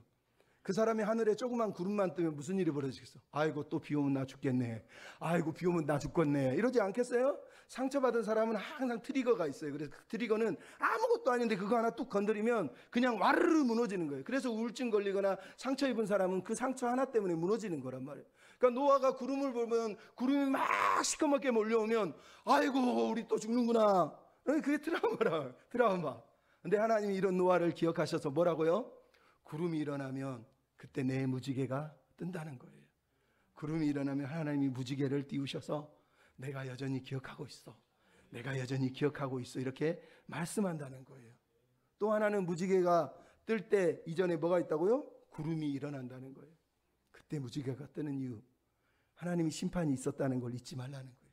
S1: 그 사람이 하늘에 조그만 구름만 뜨면 무슨 일이 벌어지겠어? 아이고 또 비 오면 나 죽겠네. 아이고 비 오면 나 죽겠네. 이러지 않겠어요? 상처받은 사람은 항상 트리거가 있어요. 그래서 그 트리거는 아무것도 아닌데 그거 하나 뚝 건드리면 그냥 와르르 무너지는 거예요. 그래서 우울증 걸리거나 상처 입은 사람은 그 상처 하나 때문에 무너지는 거란 말이에요. 그러니까 노아가 구름을 보면 구름이 막 시커멓게 몰려오면 아이고 우리 또 죽는구나. 그게 트라우마라. 트라우마. 근데 하나님이 이런 노아를 기억하셔서 뭐라고요? 구름이 일어나면 그때 내 무지개가 뜬다는 거예요. 구름이 일어나면 하나님이 무지개를 띄우셔서 내가 여전히 기억하고 있어. 내가 여전히 기억하고 있어. 이렇게 말씀한다는 거예요. 또 하나는 무지개가 뜰 때 이전에 뭐가 있다고요? 구름이 일어난다는 거예요. 그때 무지개가 뜨는 이유, 하나님이 심판이 있었다는 걸 잊지 말라는 거예요.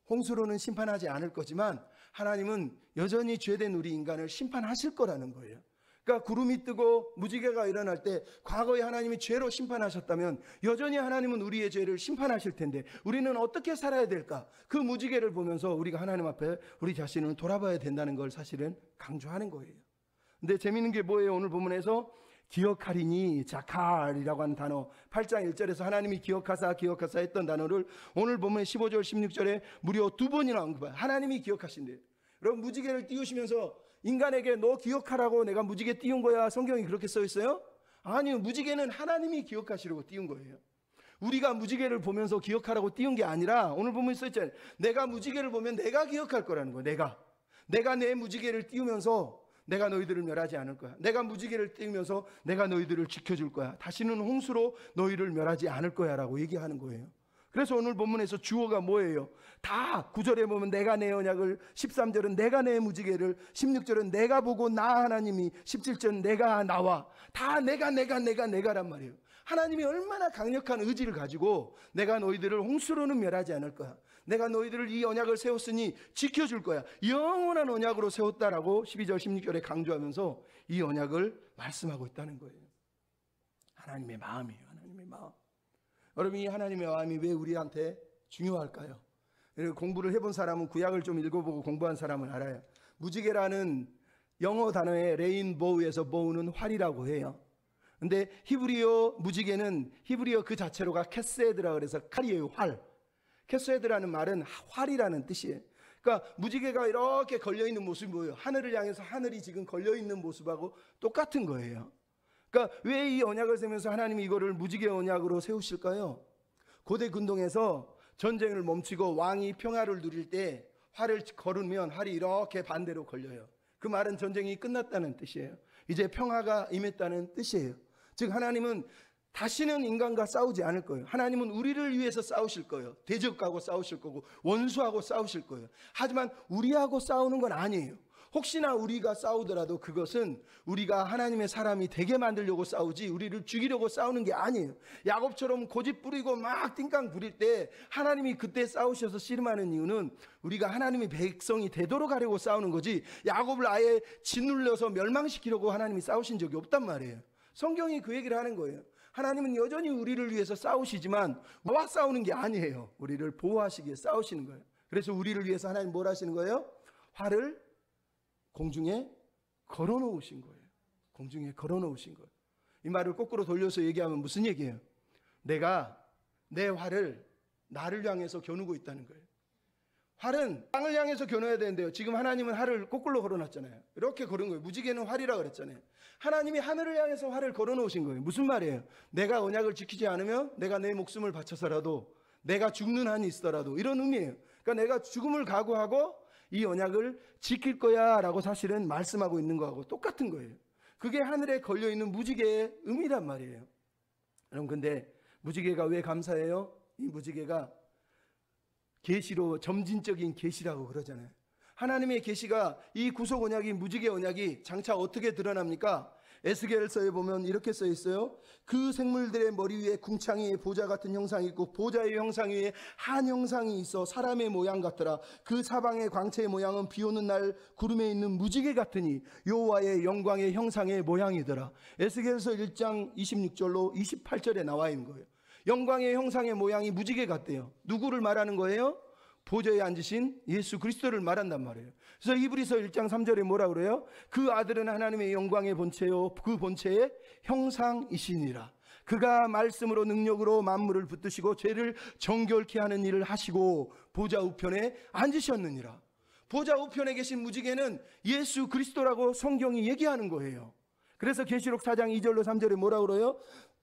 S1: 홍수로는 심판하지 않을 거지만 하나님은 여전히 죄된 우리 인간을 심판하실 거라는 거예요. 그러니까 구름이 뜨고 무지개가 일어날 때 과거에 하나님이 죄로 심판하셨다면 여전히 하나님은 우리의 죄를 심판하실 텐데 우리는 어떻게 살아야 될까? 그 무지개를 보면서 우리가 하나님 앞에 우리 자신을 돌아봐야 된다는 걸 사실은 강조하는 거예요. 근데 재미있는 게 뭐예요? 오늘 본문에서 기억하리니, 자칼이라고 하는 단어 8장 1절에서 하나님이 기억하사 했던 단어를 오늘 보면 15절 16절에 무려 2번이나 언급해요. 하나님이 기억하신대요. 여러분 무지개를 띄우시면서 인간에게 너 기억하라고 내가 무지개 띄운 거야, 성경이 그렇게 써 있어요? 아니요, 무지개는 하나님이 기억하시려고 띄운 거예요. 우리가 무지개를 보면서 기억하라고 띄운 게 아니라 오늘 보면 써 있잖아요. 내가 무지개를 보면 내가 기억할 거라는 거예요. 내가 내 무지개를 띄우면서 내가 너희들을 멸하지 않을 거야. 내가 무지개를 띄우면서 내가 너희들을 지켜줄 거야. 다시는 홍수로 너희를 멸하지 않을 거야 라고 얘기하는 거예요. 그래서 오늘 본문에서 주어가 뭐예요? 다 9절에 보면 내가 내 언약을, 13절은 내가 내 무지개를, 16절은 내가 보고 나 하나님이, 17절은 내가 나와. 다 내가란 말이에요. 하나님이 얼마나 강력한 의지를 가지고 내가 너희들을 홍수로는 멸하지 않을 거야. 내가 너희들을 이 언약을 세웠으니 지켜줄 거야. 영원한 언약으로 세웠다라고 12절 16절에 강조하면서 이 언약을 말씀하고 있다는 거예요. 하나님의 마음이에요. 하나님의 마음. 여러분 이 하나님의 마음이 왜 우리한테 중요할까요? 공부를 해본 사람은 구약을 좀 읽어보고 공부한 사람은 알아요. 무지개라는 영어 단어의 레인보우에서 보우는 활이라고 해요. 근데 히브리어 무지개는 히브리어 그 자체로가 캐세드라 그래서 칼이에요. 활. 캐세드라는 말은 활이라는 뜻이에요. 그러니까 무지개가 이렇게 걸려있는 모습이 뭐예요? 하늘을 향해서 하늘이 지금 걸려있는 모습하고 똑같은 거예요. 그러니까 왜 이 언약을 세우면서 하나님이 이거를 무지개 언약으로 세우실까요? 고대 근동에서 전쟁을 멈추고 왕이 평화를 누릴 때 활을 걸으면 활이 이렇게 반대로 걸려요. 그 말은 전쟁이 끝났다는 뜻이에요. 이제 평화가 임했다는 뜻이에요. 즉 하나님은 다시는 인간과 싸우지 않을 거예요. 하나님은 우리를 위해서 싸우실 거예요. 대적하고 싸우실 거고 원수하고 싸우실 거예요. 하지만 우리하고 싸우는 건 아니에요. 혹시나 우리가 싸우더라도 그것은 우리가 하나님의 사람이 되게 만들려고 싸우지 우리를 죽이려고 싸우는 게 아니에요. 야곱처럼 고집 부리고 막 띵깡 부릴 때 하나님이 그때 싸우셔서 씨름하는 이유는 우리가 하나님의 백성이 되도록 하려고 싸우는 거지 야곱을 아예 짓눌려서 멸망시키려고 하나님이 싸우신 적이 없단 말이에요. 성경이 그 얘기를 하는 거예요. 하나님은 여전히 우리를 위해서 싸우시지만 나와 싸우는 게 아니에요. 우리를 보호하시기 위해 싸우시는 거예요. 그래서 우리를 위해서 하나님 뭘 하시는 거예요? 활을 공중에 걸어놓으신 거예요. 공중에 걸어놓으신 거예요. 이 말을 거꾸로 돌려서 얘기하면 무슨 얘기예요? 내가 내 활을 나를 향해서 겨누고 있다는 거예요. 활은 땅을 향해서 겨눠야 되는데요. 지금 하나님은 활을 거꾸로 걸어놨잖아요. 이렇게 걸은 거예요. 무지개는 활이라 그랬잖아요. 하나님이 하늘을 향해서 활을 걸어놓으신 거예요. 무슨 말이에요? 내가 언약을 지키지 않으면 내가 내 목숨을 바쳐서라도 내가 죽는 한이 있더라도 이런 의미예요. 그러니까 내가 죽음을 각오하고 이 언약을 지킬 거야 라고 사실은 말씀하고 있는 거하고 똑같은 거예요. 그게 하늘에 걸려있는 무지개의 의미란 말이에요. 여러분 근데 무지개가 왜 감사해요? 이 무지개가 계시로 점진적인 계시라고 그러잖아요. 하나님의 계시가 이 구속 언약이 무지개 언약이 장차 어떻게 드러납니까? 에스겔서에 보면 이렇게 써 있어요. 그 생물들의 머리 위에 궁창이 보좌 같은 형상이 있고 보좌의 형상 위에 한 형상이 있어 사람의 모양 같더라. 그 사방의 광채의 모양은 비 오는 날 구름에 있는 무지개 같으니 여호와의 영광의 형상의 모양이더라. 에스겔서 1장 26절로 28절에 나와 있는 거예요. 영광의 형상의 모양이 무지개 같대요. 누구를 말하는 거예요? 보좌에 앉으신 예수 그리스도를 말한단 말이에요. 그래서 이브리서 1장 3절에 뭐라 그래요? 그 아들은 하나님의 영광의 본체요 그 본체의 형상이시니라. 그가 말씀으로 능력으로 만물을 붙드시고 죄를 정결케 하는 일을 하시고 보좌 우편에 앉으셨느니라. 보좌 우편에 계신 무지개는 예수 그리스도라고 성경이 얘기하는 거예요. 그래서 계시록 4장 2절로 3절에 뭐라 그래요?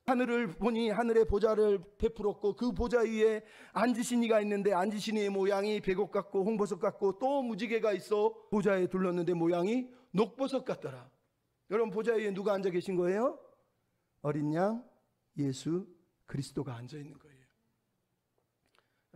S1: 하늘을 보니 하늘의 보좌를 베풀었고 그 보좌 위에 앉으신 이가 있는데 앉으신 이의 모양이 백옥 같고 홍보석 같고 또 무지개가 있어 보좌에 둘렀는데 모양이 녹보석 같더라. 여러분 보좌 위에 누가 앉아 계신 거예요? 어린 양 예수 그리스도가 앉아 있는 거예요.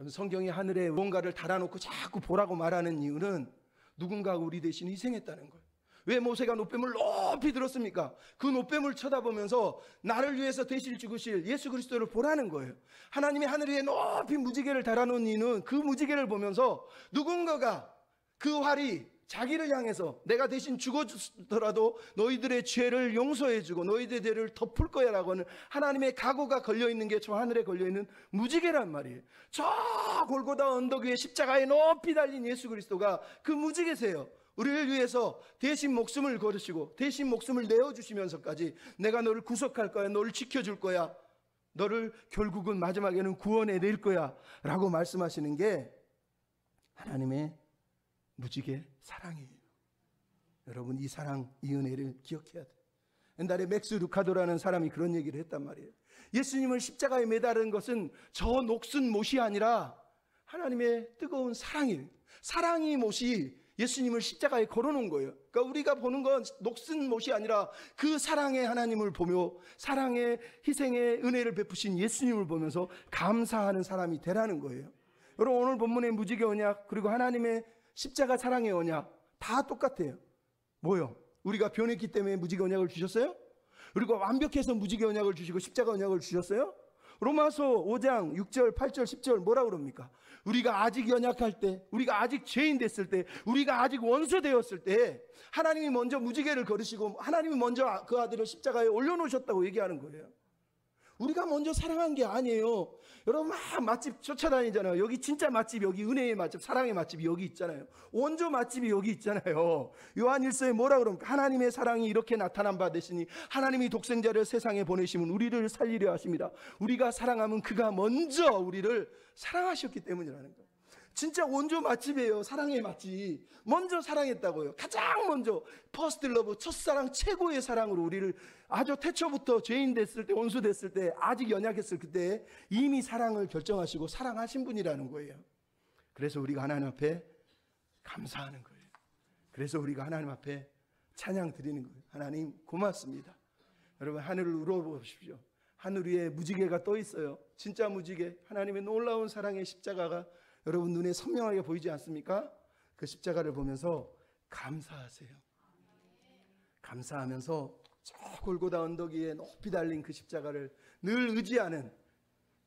S1: 성경이 하늘에 무언가를 달아놓고 자꾸 보라고 말하는 이유는 누군가가 우리 대신 희생했다는 거예요. 왜 모세가 놋뱀을 높이 들었습니까? 그 놋뱀을 쳐다보면서 나를 위해서 대신 죽으실 예수 그리스도를 보라는 거예요. 하나님이 하늘 위에 높이 무지개를 달아놓은 이유는 그 무지개를 보면서 누군가가 그 활이 자기를 향해서 내가 대신 죽어주더라도 너희들의 죄를 용서해주고 너희들의 죄를 덮을 거야 라고 하는 하나님의 각오가 걸려있는 게 저 하늘에 걸려있는 무지개란 말이에요. 저 골고다 언덕 위에 십자가에 높이 달린 예수 그리스도가 그 무지개세요. 우리를 위해서 대신 목숨을 걸으시고 대신 목숨을 내어주시면서까지 내가 너를 구속할 거야, 너를 지켜줄 거야, 너를 결국은 마지막에는 구원해 낼 거야 라고 말씀하시는 게 하나님의 무지개 사랑이에요. 여러분 이 사랑, 이 은혜를 기억해야 돼요. 옛날에 맥스 루카도라는 사람이 그런 얘기를 했단 말이에요. 예수님을 십자가에 매달은 것은 저 녹슨 못이 아니라 하나님의 뜨거운 사랑이에요. 사랑이 못이 예수님을 십자가에 걸어놓은 거예요. 그러니까 우리가 보는 건 녹슨 못이 아니라 그 사랑의 하나님을 보며 사랑의 희생의 은혜를 베푸신 예수님을 보면서 감사하는 사람이 되라는 거예요. 여러분 오늘 본문의 무지개 언약 그리고 하나님의 십자가 사랑의 언약 다 똑같아요. 뭐요? 우리가 변했기 때문에 무지개 언약을 주셨어요? 그리고 완벽해서 무지개 언약을 주시고 십자가 언약을 주셨어요? 로마서 5장 6절 8절 10절 뭐라 그럽니까? 우리가 아직 연약할 때, 우리가 아직 죄인 됐을 때, 우리가 아직 원수 되었을 때 하나님이 먼저 무지개를 걸으시고 하나님이 먼저 그 아들을 십자가에 올려놓으셨다고 얘기하는 거예요. 우리가 먼저 사랑한 게 아니에요. 여러분 막 맛집 쫓아다니잖아요. 여기 진짜 맛집, 여기 은혜의 맛집, 사랑의 맛집이 여기 있잖아요. 원조 맛집이 여기 있잖아요. 요한일서에 뭐라 그럽니까? 하나님의 사랑이 이렇게 나타난 바 되시니 하나님이 독생자를 세상에 보내시면 우리를 살리려 하십니다. 우리가 사랑하면 그가 먼저 우리를 사랑하셨기 때문이라는 거예요. 진짜 원조 맛집이에요. 사랑의 맛집. 먼저 사랑했다고요. 가장 먼저 퍼스트 러브, 첫사랑, 최고의 사랑으로 우리를 아주 태초부터 죄인 됐을 때, 원수 됐을 때, 아직 연약했을 그때 이미 사랑을 결정하시고 사랑하신 분이라는 거예요. 그래서 우리가 하나님 앞에 감사하는 거예요. 그래서 우리가 하나님 앞에 찬양 드리는 거예요. 하나님 고맙습니다. 여러분 하늘을 우러보십시오. 하늘 위에 무지개가 떠 있어요. 진짜 무지개, 하나님의 놀라운 사랑의 십자가가 여러분 눈에 선명하게 보이지 않습니까? 그 십자가를 보면서 감사하세요. 감사하면서 저 골고다 언덕 위에 높이 달린 그 십자가를 늘 의지하는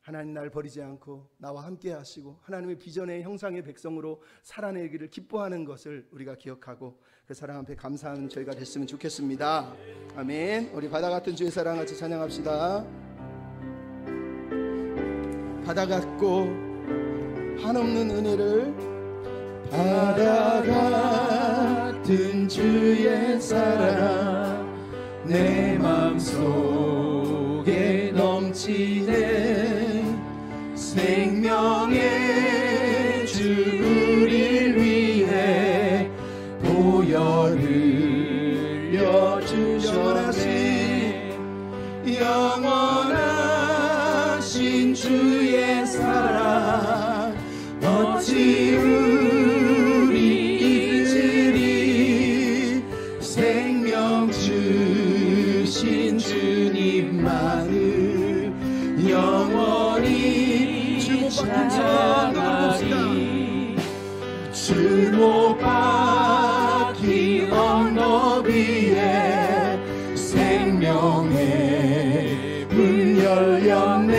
S1: 하나님 날 버리지 않고 나와 함께 하시고 하나님의 비전의 형상의 백성으로 살아내기를 기뻐하는 것을 우리가 기억하고 그 사랑 앞에 감사하는 저희가 됐으면 좋겠습니다. 아멘. 우리 바다 같은 주의 사랑 같이 찬양합시다. 바다 같고 한없는 은혜를 바다 같은 주의 사랑 내 맘속에 넘치네 생명의 주 우리를 위해 보혈 흘려주셨네 영원하신 주의 사랑 어찌 우리 잊으리 생명 주신 주님만을 영원히 찬양하리 주 못 박힌
S2: 위에 생명의 문 열렸네.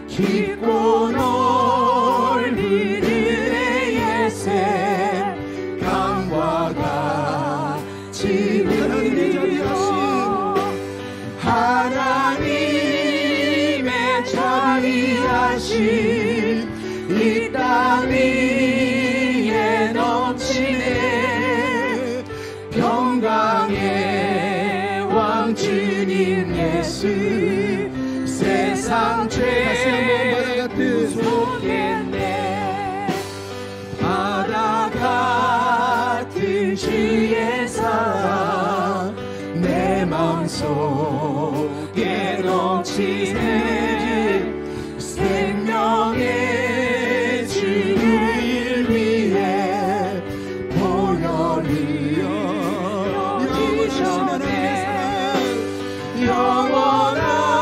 S2: 깊고 넓은 은혜의 새 강과 같이
S1: 하나님의
S2: 자비하심 이 땅 위에 넘치네. 평강의 왕 주님 예수 세상 죄 구속했네. 바다 같은 주의 사랑 내 맘속에 넘치네. 생명의 주를 위해 보혈을 흘리셨네.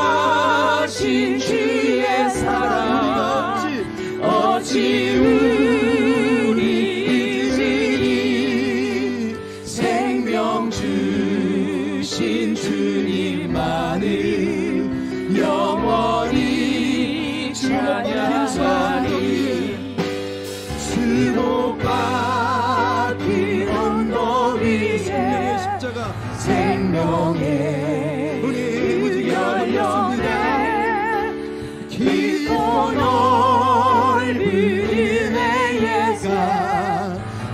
S2: 영원하신 주의 사랑 어찌 우리 잊으리. 생명 주신 주님만을 영원히 찬양하리. 수목 박힌 언덕 위에 생명의 문이 열렸네. 깊고 넓은 은혜의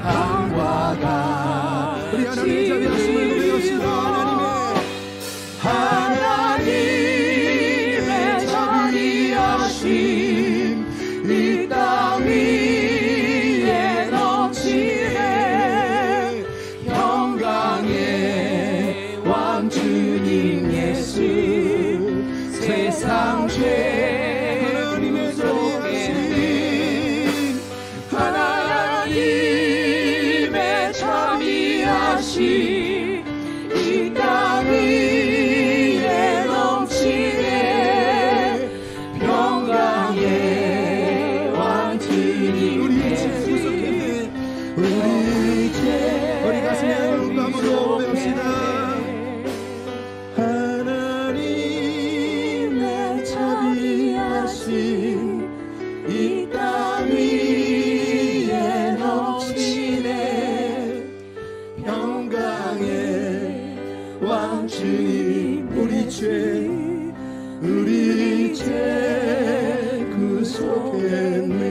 S2: 강과 같이 우리 하나님의 자비하심을 고백합시다. 하나님의 자비하심 이 땅 위에 넘치네. 평강의 왕 주님 예수 세상 죄 구속했네. 하나님의 자비하심 이 땅 위에 넘치네. 평강의 왕 주님
S1: 우리 죄 구속했네. 우리 죄 우리 가슴에 울감으로 고백합시다. 하나님의 자비하심 이 땅 위에 넘치네. 평강의 왕 주님 우리 죄 구속했네.